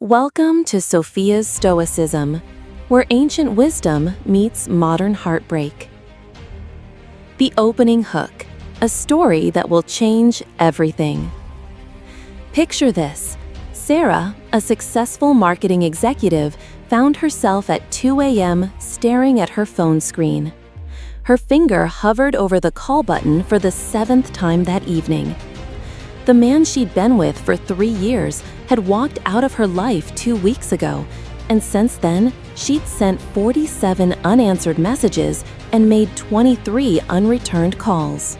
Welcome to Sophia's Stoicism, where ancient wisdom meets modern heartbreak. The opening hook, a story that will change everything. Picture this. Sarah, a successful marketing executive, found herself at 2 a.m. staring at her phone screen. Her finger hovered over the call button for the 7th time that evening. The man she'd been with for 3 years had walked out of her life 2 weeks ago, and since then, she'd sent 47 unanswered messages and made 23 unreturned calls.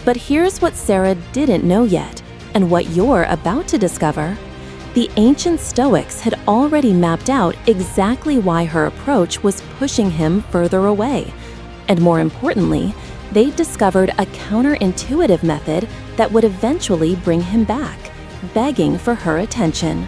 But here's what Sarah didn't know yet, and what you're about to discover. The ancient Stoics had already mapped out exactly why her approach was pushing him further away. And more importantly, they'd discovered a counterintuitive method that would eventually bring him back, begging for her attention.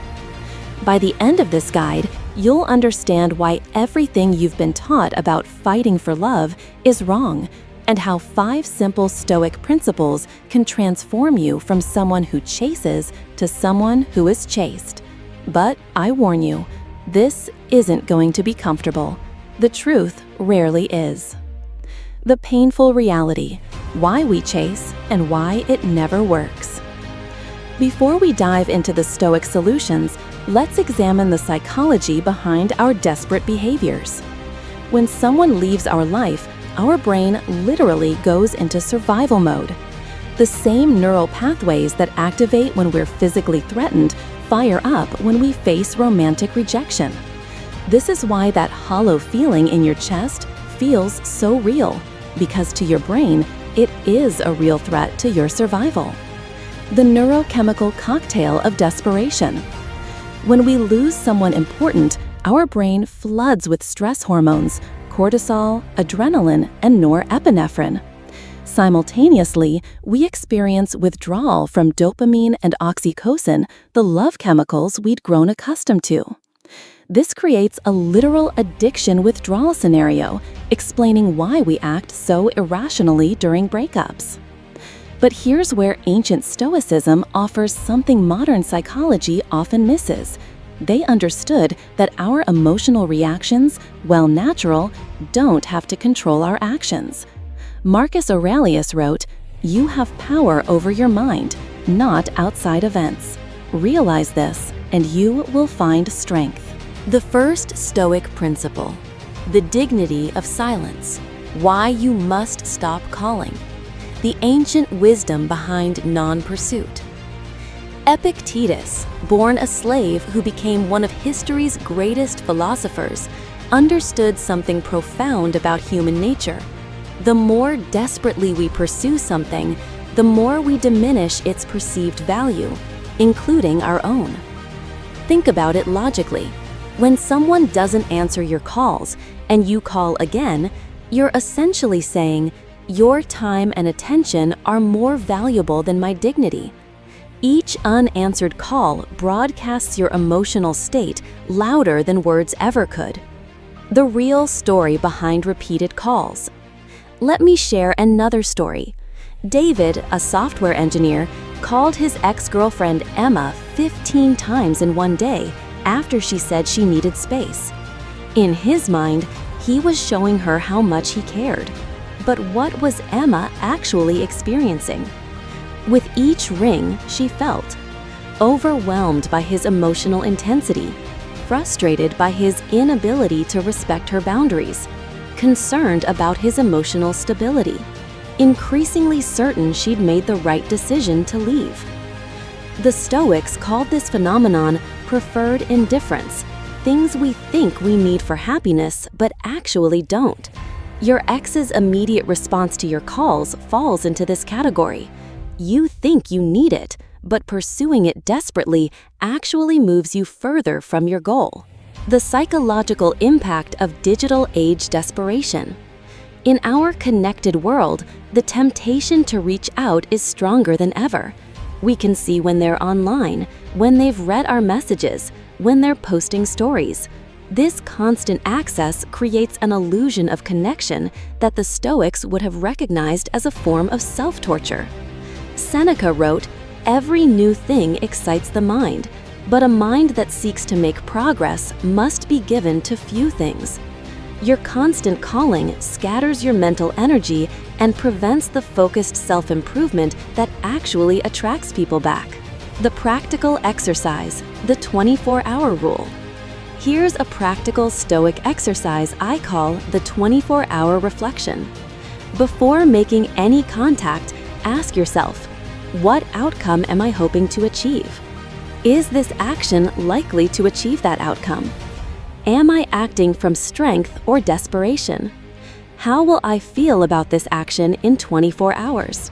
By the end of this guide, you'll understand why everything you've been taught about fighting for love is wrong, and how 5 simple Stoic principles can transform you from someone who chases to someone who is chased. But I warn you, this isn't going to be comfortable. The truth rarely is. The painful reality, why we chase and why it never works. Before we dive into the Stoic solutions, let's examine the psychology behind our desperate behaviors. When someone leaves our life, our brain literally goes into survival mode. The same neural pathways that activate when we're physically threatened fire up when we face romantic rejection. This is why that hollow feeling in your chest feels so real, because to your brain, it is a real threat to your survival. The neurochemical cocktail of desperation. When we lose someone important, our brain floods with stress hormones, cortisol, adrenaline, and norepinephrine. Simultaneously, we experience withdrawal from dopamine and oxytocin, the love chemicals we'd grown accustomed to. This creates a literal addiction withdrawal scenario, explaining why we act so irrationally during breakups. But here's where ancient Stoicism offers something modern psychology often misses. They understood that our emotional reactions, while natural, don't have to control our actions. Marcus Aurelius wrote, "You have power over your mind, not outside events. Realize this, and you will find strength." The first Stoic principle, the dignity of silence, why you must stop calling, the ancient wisdom behind non-pursuit. Epictetus, born a slave who became one of history's greatest philosophers, understood something profound about human nature. The more desperately we pursue something, the more we diminish its perceived value, including our own. Think about it logically. When someone doesn't answer your calls and you call again, you're essentially saying, "Your time and attention are more valuable than my dignity." Each unanswered call broadcasts your emotional state louder than words ever could. The real story behind repeated calls. Let me share another story. David, a software engineer, called his ex-girlfriend Emma 15 times in one day after she said she needed space. In his mind, he was showing her how much he cared. But what was Emma actually experiencing? With each ring, she felt overwhelmed by his emotional intensity, frustrated by his inability to respect her boundaries, concerned about his emotional stability, increasingly certain she'd made the right decision to leave. The Stoics called this phenomenon preferred indifference, things we think we need for happiness but actually don't. Your ex's immediate response to your calls falls into this category. You think you need it, but pursuing it desperately actually moves you further from your goal. The psychological impact of digital age desperation. In our connected world, the temptation to reach out is stronger than ever. We can see when they're online, when they've read our messages, when they're posting stories. This constant access creates an illusion of connection that the Stoics would have recognized as a form of self-torture. Seneca wrote, "Every new thing excites the mind, But a mind that seeks to make progress must be given to few things. Your constant calling scatters your mental energy and prevents the focused self-improvement that actually attracts people back. The practical exercise, the 24-hour rule. Here's a practical Stoic exercise I call the 24-hour reflection. Before making any contact, ask yourself, what outcome am I hoping to achieve? Is this action likely to achieve that outcome? Am I acting from strength or desperation? How will I feel about this action in 24 hours?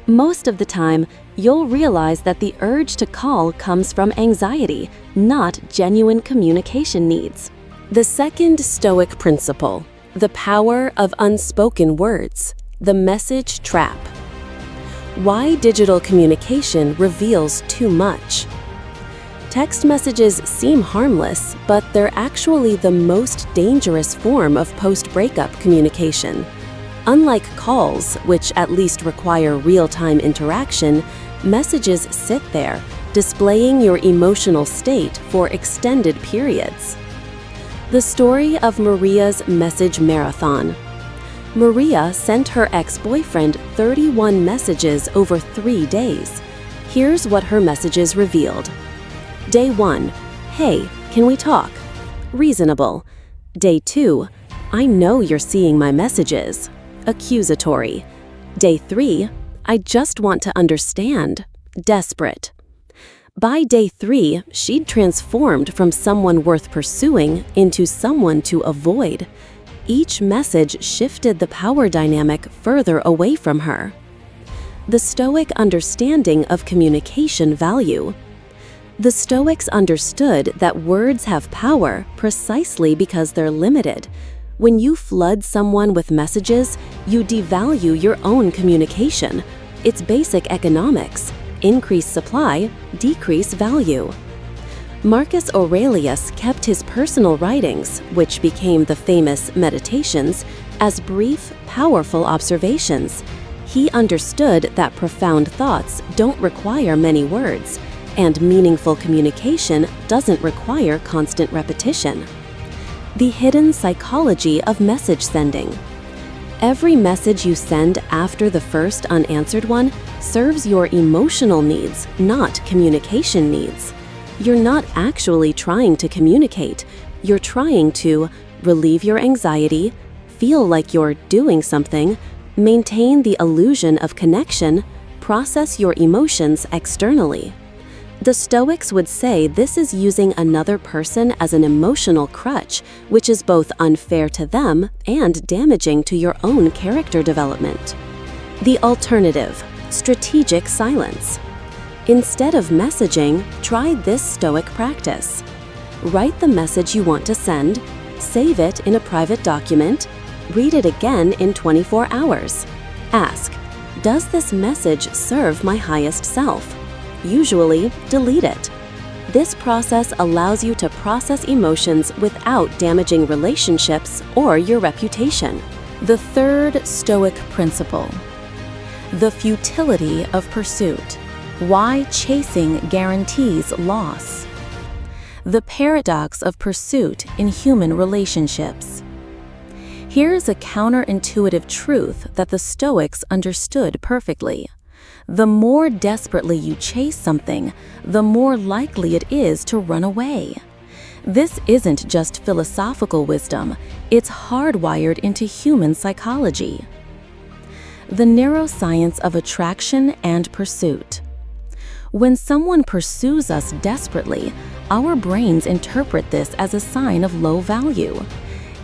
Most of the time, you'll realize that the urge to call comes from anxiety, not genuine communication needs. The second Stoic principle, the power of unspoken words, the message trap. Why digital communication reveals too much. Text messages seem harmless, but they're actually the most dangerous form of post-breakup communication. Unlike calls, which at least require real-time interaction, messages sit there, displaying your emotional state for extended periods. The story of Maria's message marathon. Maria sent her ex-boyfriend 31 messages over 3 days. Here's what her messages revealed. Day 1, hey, can we talk? Reasonable. Day 2, I know you're seeing my messages. Accusatory. Day 3, I just want to understand. Desperate. By day 3, she'd transformed from someone worth pursuing into someone to avoid. Each message shifted the power dynamic further away from her. The Stoic understanding of communication value. The Stoics understood that words have power precisely because they're limited. When you flood someone with messages, you devalue your own communication. It's basic economics. Increase supply, decrease value. Marcus Aurelius kept his personal writings, which became the famous Meditations, as brief, powerful observations. He understood that profound thoughts don't require many words, and meaningful communication doesn't require constant repetition. The hidden psychology of message sending. Every message you send after the first unanswered one serves your emotional needs, not communication needs. You're not actually trying to communicate. You're trying to relieve your anxiety, feel like you're doing something, maintain the illusion of connection, process your emotions externally. The Stoics would say this is using another person as an emotional crutch, which is both unfair to them and damaging to your own character development. The alternative, strategic silence. Instead of messaging, try this Stoic practice. Write the message you want to send, save it in a private document, read it again in 24 hours. Ask, does this message serve my highest self? Usually, delete it. This process allows you to process emotions without damaging relationships or your reputation. The third Stoic principle. The futility of pursuit. Why chasing guarantees loss. The paradox of pursuit in human relationships. Here's a counterintuitive truth that the Stoics understood perfectly. The more desperately you chase something, the more likely it is to run away. This isn't just philosophical wisdom, it's hardwired into human psychology. The neuroscience of attraction and pursuit. When someone pursues us desperately, our brains interpret this as a sign of low value.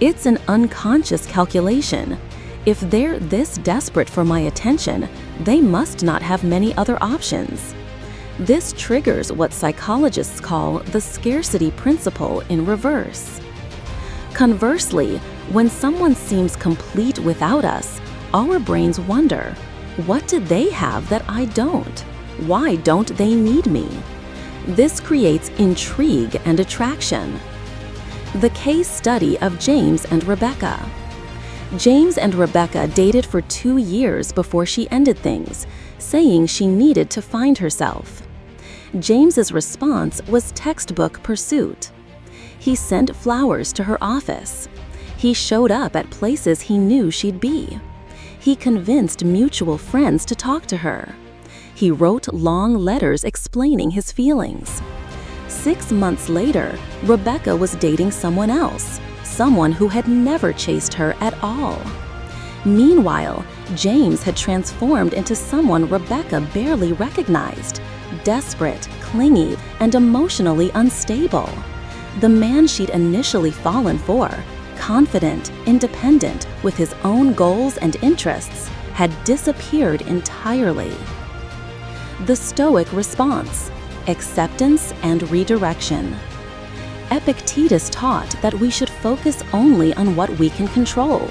It's an unconscious calculation. If they're this desperate for my attention, they must not have many other options. This triggers what psychologists call the scarcity principle in reverse. Conversely, when someone seems complete without us, our brains wonder, what do they have that I don't? Why don't they need me? This creates intrigue and attraction. The case study of James and Rebecca. James and Rebecca dated for 2 years before she ended things, saying she needed to find herself. James's response was textbook pursuit. He sent flowers to her office. He showed up at places he knew she'd be. He convinced mutual friends to talk to her. He wrote long letters explaining his feelings. 6 months later, Rebecca was dating someone else, someone who had never chased her at all. Meanwhile, James had transformed into someone Rebecca barely recognized, desperate, clingy, and emotionally unstable. The man she'd initially fallen for, confident, independent, with his own goals and interests, had disappeared entirely. The Stoic response: acceptance and redirection. Epictetus taught that we should focus only on what we can control.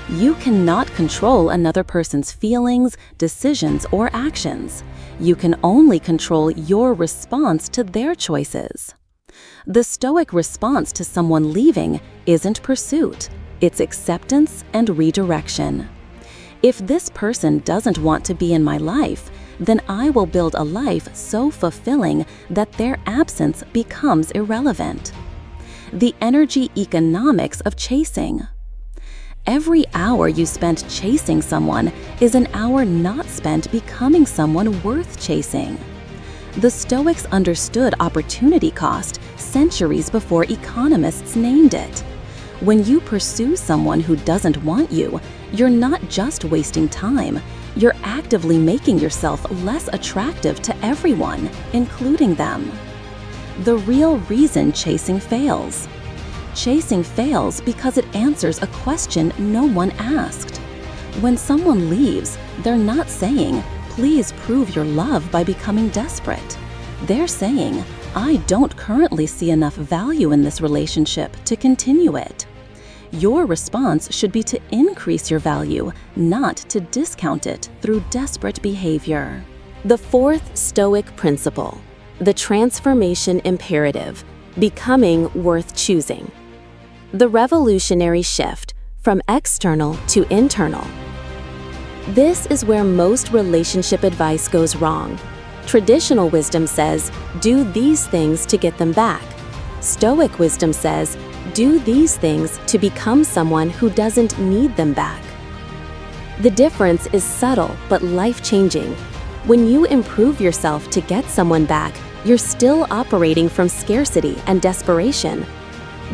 You cannot control another person's feelings, decisions, or actions. You can only control your response to their choices. The Stoic response to someone leaving isn't pursuit, it's acceptance and redirection. If this person doesn't want to be in my life, then I will build a life so fulfilling that their absence becomes irrelevant. The energy economics of chasing. Every hour you spent chasing someone is an hour not spent becoming someone worth chasing. The Stoics understood opportunity cost centuries before economists named it. When you pursue someone who doesn't want you, you're not just wasting time, you're actively making yourself less attractive to everyone, including them. The real reason chasing fails. Chasing fails because it answers a question no one asked. When someone leaves, they're not saying, "Please prove your love by becoming desperate." They're saying, "I don't currently see enough value in this relationship to continue it." Your response should be to increase your value, not to discount it through desperate behavior. The fourth Stoic principle, the transformation imperative, becoming worth choosing. The revolutionary shift from external to internal. This is where most relationship advice goes wrong. Traditional wisdom says, do these things to get them back. Stoic wisdom says, do these things to become someone who doesn't need them back. The difference is subtle but life-changing. When you improve yourself to get someone back, you're still operating from scarcity and desperation.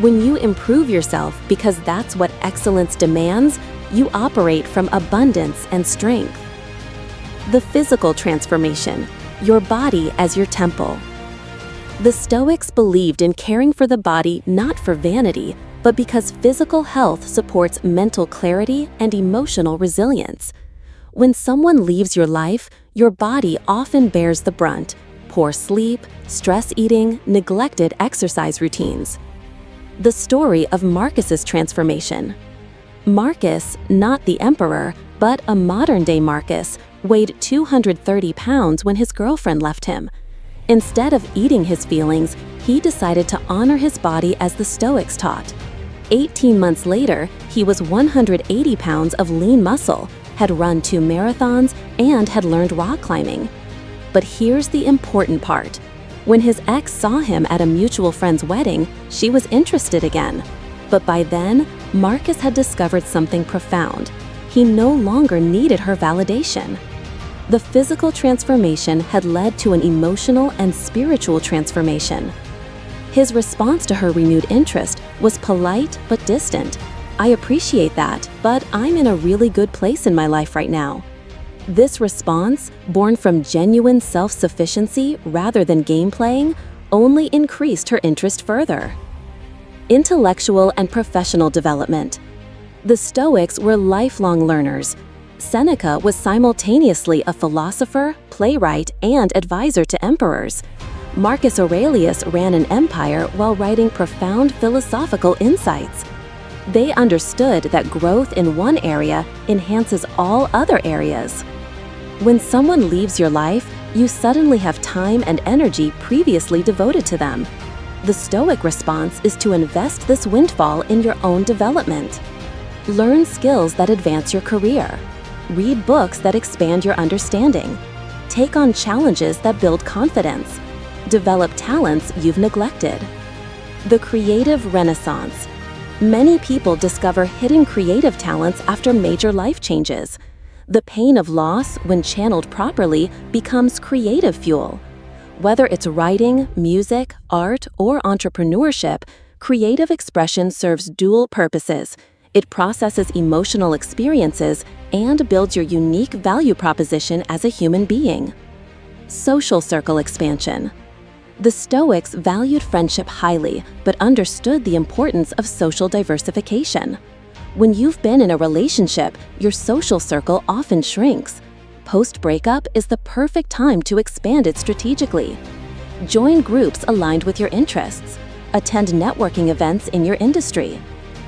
When you improve yourself because that's what excellence demands, you operate from abundance and strength. The physical transformation, your body as your temple. The Stoics believed in caring for the body not for vanity, but because physical health supports mental clarity and emotional resilience. When someone leaves your life, your body often bears the brunt: poor sleep, stress eating, neglected exercise routines. The story of Marcus's transformation. Marcus, not the emperor, but a modern-day Marcus, weighed 230 pounds when his girlfriend left him. Instead of eating his feelings, he decided to honor his body as the Stoics taught. 18 months later, he was 180 pounds of lean muscle, had run 2 marathons, and had learned rock climbing. But here's the important part. When his ex saw him at a mutual friend's wedding, she was interested again. But by then, Marcus had discovered something profound. He no longer needed her validation. The physical transformation had led to an emotional and spiritual transformation. His response to her renewed interest was polite but distant. "I appreciate that, but I'm in a really good place in my life right now." This response, born from genuine self-sufficiency rather than game playing, only increased her interest further. Intellectual and professional development. The Stoics were lifelong learners. Seneca was simultaneously a philosopher, playwright, and advisor to emperors. Marcus Aurelius ran an empire while writing profound philosophical insights. They understood that growth in one area enhances all other areas. When someone leaves your life, you suddenly have time and energy previously devoted to them. The Stoic response is to invest this windfall in your own development. Learn skills that advance your career. Read books that expand your understanding. Take on challenges that build confidence. Develop talents you've neglected. The creative renaissance. Many people discover hidden creative talents after major life changes. The pain of loss, when channeled properly, becomes creative fuel. Whether it's writing, music, art, or entrepreneurship, creative expression serves dual purposes. It processes emotional experiences and builds your unique value proposition as a human being. Social circle expansion. The Stoics valued friendship highly, but understood the importance of social diversification. When you've been in a relationship, your social circle often shrinks. Post-breakup is the perfect time to expand it strategically. Join groups aligned with your interests. Attend networking events in your industry.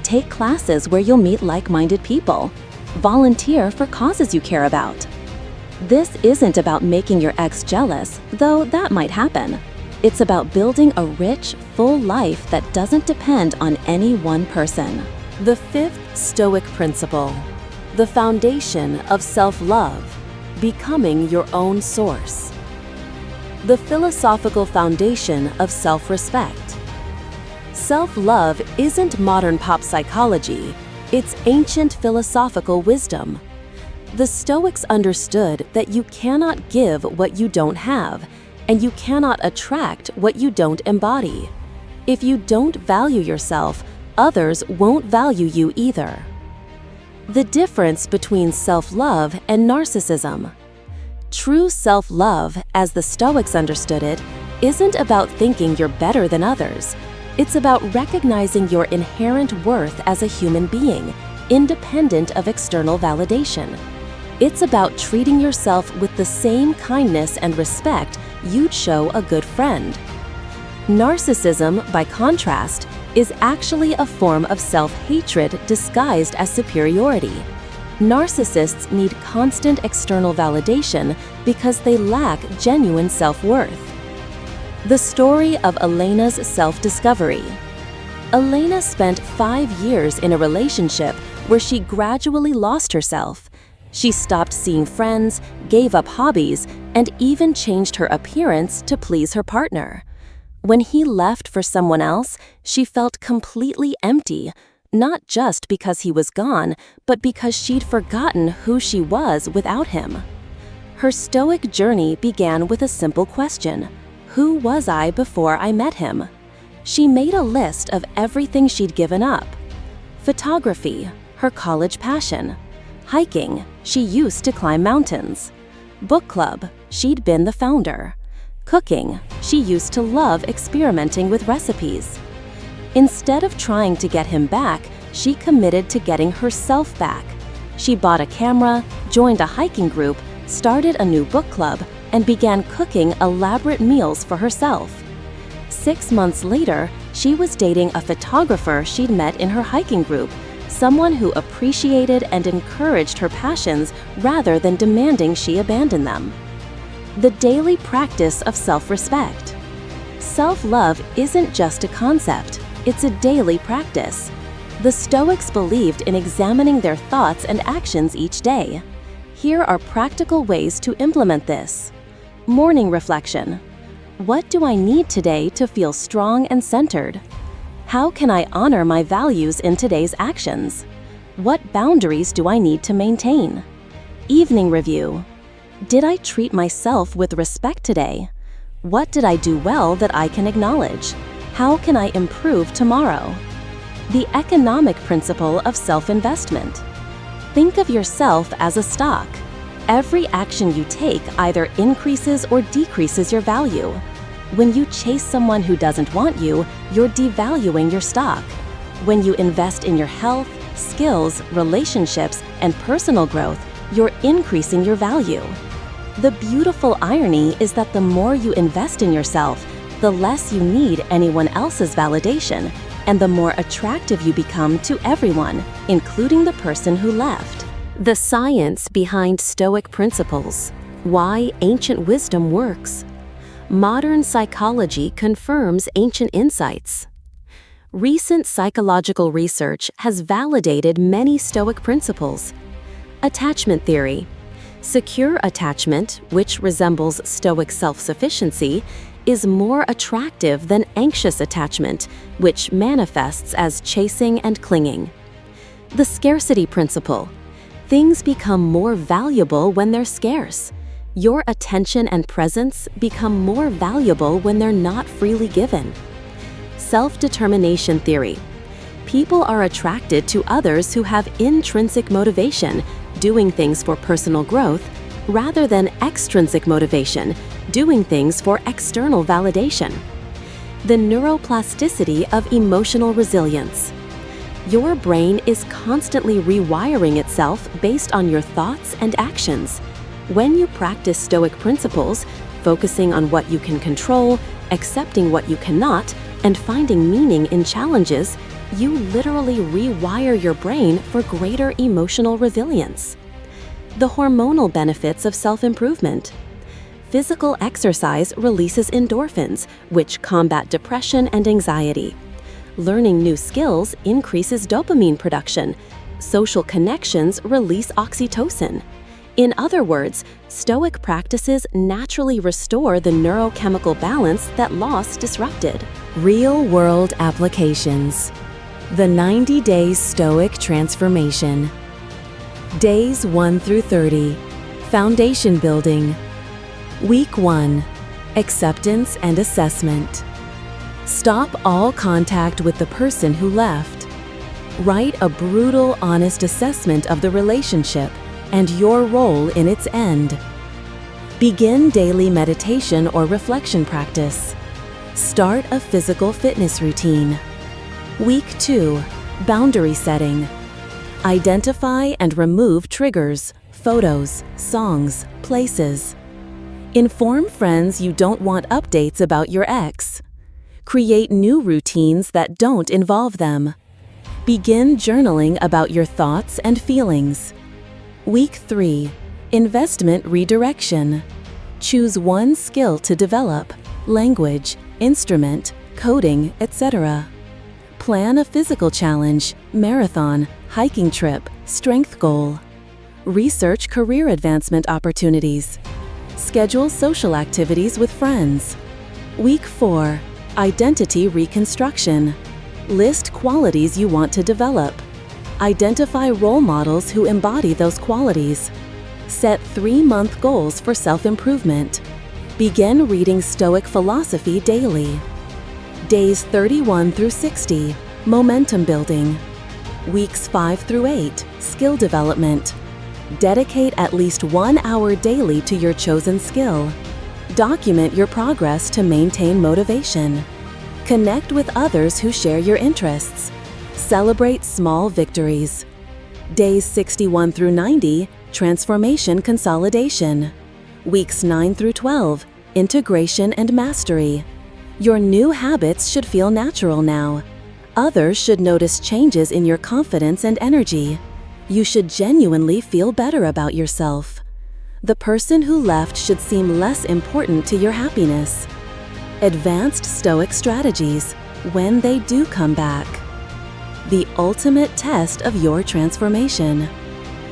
Take classes where you'll meet like-minded people. Volunteer for causes you care about. This isn't about making your ex jealous, though that might happen. It's about building a rich, full life that doesn't depend on any one person. The fifth Stoic principle, the foundation of self-love, becoming your own source. The philosophical foundation of self-respect. Self-love isn't modern pop psychology, it's ancient philosophical wisdom. The Stoics understood that you cannot give what you don't have, and you cannot attract what you don't embody. If you don't value yourself, others won't value you either. The difference between self-love and narcissism. True self-love, as the Stoics understood it, isn't about thinking you're better than others. It's about recognizing your inherent worth as a human being, independent of external validation. It's about treating yourself with the same kindness and respect you'd show a good friend. Narcissism, by contrast, is actually a form of self-hatred disguised as superiority. Narcissists need constant external validation because they lack genuine self-worth. The story of Elena's self-discovery. Elena spent 5 years in a relationship where she gradually lost herself. She stopped seeing friends, gave up hobbies, and even changed her appearance to please her partner. When he left for someone else, she felt completely empty, not just because he was gone, but because she'd forgotten who she was without him. Her Stoic journey began with a simple question: who was I before I met him? She made a list of everything she'd given up. Photography, her college passion. Hiking, she used to climb mountains. Book club, she'd been the founder. Cooking, she used to love experimenting with recipes. Instead of trying to get him back, she committed to getting herself back. She bought a camera, joined a hiking group, started a new book club, and began cooking elaborate meals for herself. 6 months later, she was dating a photographer she'd met in her hiking group, someone who appreciated and encouraged her passions rather than demanding she abandon them. The daily practice of self-respect. Self-love isn't just a concept, it's a daily practice. The Stoics believed in examining their thoughts and actions each day. Here are practical ways to implement this. Morning reflection. What do I need today to feel strong and centered? How can I honor my values in today's actions? What boundaries do I need to maintain? Evening review. Did I treat myself with respect today? What did I do well that I can acknowledge? How can I improve tomorrow? The economic principle of self-investment. Think of yourself as a stock. Every action you take either increases or decreases your value. When you chase someone who doesn't want you, you're devaluing your stock. When you invest in your health, skills, relationships, and personal growth, you're increasing your value. The beautiful irony is that the more you invest in yourself, the less you need anyone else's validation, and the more attractive you become to everyone, including the person who left. The science behind Stoic principles. Why ancient wisdom works. Modern psychology confirms ancient insights. Recent psychological research has validated many Stoic principles. Attachment theory. Secure attachment, which resembles Stoic self-sufficiency, is more attractive than anxious attachment, which manifests as chasing and clinging. The scarcity principle. Things become more valuable when they're scarce. Your attention and presence become more valuable when they're not freely given. Self-determination theory. People are attracted to others who have intrinsic motivation, doing things for personal growth, rather than extrinsic motivation, doing things for external validation. The neuroplasticity of emotional resilience. Your brain is constantly rewiring itself based on your thoughts and actions. When you practice Stoic principles, focusing on what you can control, accepting what you cannot, and finding meaning in challenges, you literally rewire your brain for greater emotional resilience. The hormonal benefits of self-improvement. Physical exercise releases endorphins, which combat depression and anxiety. Learning new skills increases dopamine production. Social connections release oxytocin. In other words, Stoic practices naturally restore the neurochemical balance that loss disrupted. Real-world applications. The 90 Days Stoic Transformation. Days 1 through 30. Foundation building. Week 1. Acceptance and assessment. Stop all contact with the person who left. Write a brutal, honest assessment of the relationship and your role in its end. Begin daily meditation or reflection practice. Start a physical fitness routine. Week 2. Boundary setting. Identify and remove triggers, photos, songs, places. Inform friends you don't want updates about your ex. Create new routines that don't involve them. Begin journaling about your thoughts and feelings. Week 3. Investment redirection. Choose one skill to develop: language, instrument, coding, etc. Plan a physical challenge, marathon, hiking trip, strength goal. Research career advancement opportunities. Schedule social activities with friends. Week 4. Identity reconstruction. List qualities you want to develop. Identify role models who embody those qualities. Set 3-month goals for self-improvement. Begin reading Stoic philosophy daily. Days 31 through 60. Momentum building. Weeks 5 through 8. Skill development. Dedicate at least 1 hour daily to your chosen skill. Document your progress to maintain motivation. Connect with others who share your interests. Celebrate small victories. Days 61 through 90, transformation consolidation. Weeks 9 through 12, integration and mastery. Your new habits should feel natural now. Others should notice changes in your confidence and energy. You should genuinely feel better about yourself. The person who left should seem less important to your happiness. Advanced Stoic strategies when they do come back. The ultimate test of your transformation.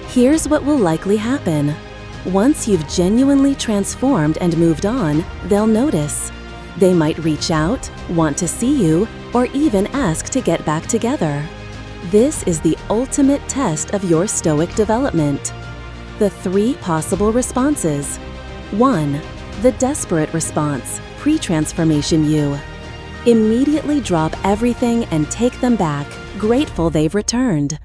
Here's what will likely happen. Once you've genuinely transformed and moved on, they'll notice. They might reach out, want to see you, or even ask to get back together. This is the ultimate test of your Stoic development. The 3 possible responses. 1. The desperate response, pre-transformation you. Immediately drop everything and take them back, grateful they've returned.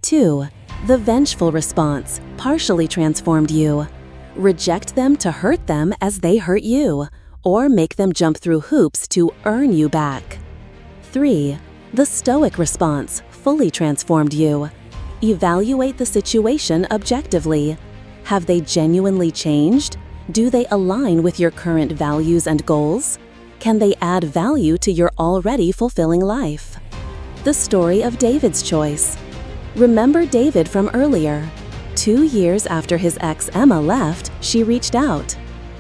2. The vengeful response, partially transformed you. Reject them to hurt them as they hurt you, or make them jump through hoops to earn you back. 3. The Stoic response, fully transformed you. Evaluate the situation objectively. Have they genuinely changed? Do they align with your current values and goals? Can they add value to your already fulfilling life? The story of David's choice. Remember David from earlier. 2 years after his ex Emma left, she reached out.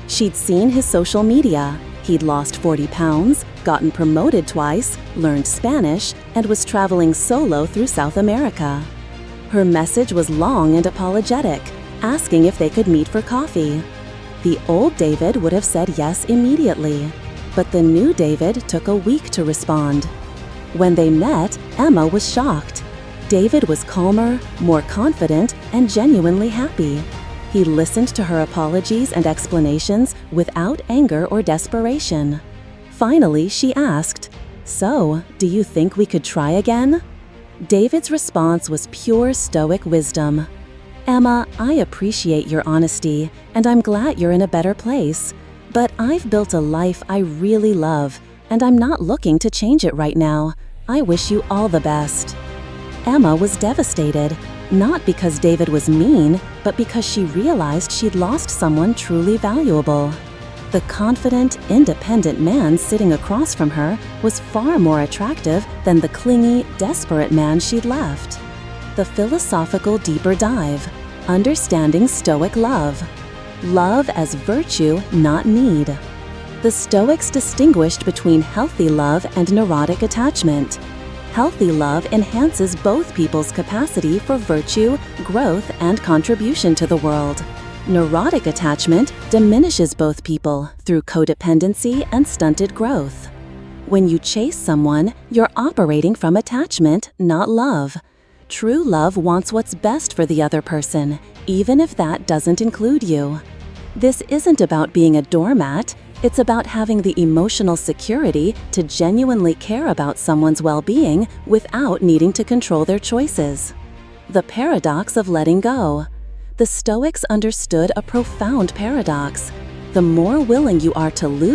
She'd seen his social media. He'd lost 40 pounds, gotten promoted twice, learned Spanish, and was traveling solo through South America. Her message was long and apologetic, asking if they could meet for coffee. The old David would have said yes immediately. But the new David took a week to respond. When they met, Emma was shocked. David was calmer, more confident, and genuinely happy. He listened to her apologies and explanations without anger or desperation. Finally, she asked, "So, do you think we could try again?" David's response was pure Stoic wisdom. "Emma, I appreciate your honesty, and I'm glad you're in a better place. But I've built a life I really love, and I'm not looking to change it right now. I wish you all the best." Emma was devastated, not because David was mean, but because she realized she'd lost someone truly valuable. The confident, independent man sitting across from her was far more attractive than the clingy, desperate man she'd left. The philosophical deeper dive, understanding Stoic love. Love as virtue, not need. The Stoics distinguished between healthy love and neurotic attachment. Healthy love enhances both people's capacity for virtue, growth, and contribution to the world. Neurotic attachment diminishes both people through codependency and stunted growth. When you chase someone, you're operating from attachment, not love. True love wants what's best for the other person, even if that doesn't include you. This isn't about being a doormat, it's about having the emotional security to genuinely care about someone's well-being without needing to control their choices. The paradox of letting go. The Stoics understood a profound paradox. The more willing you are to lose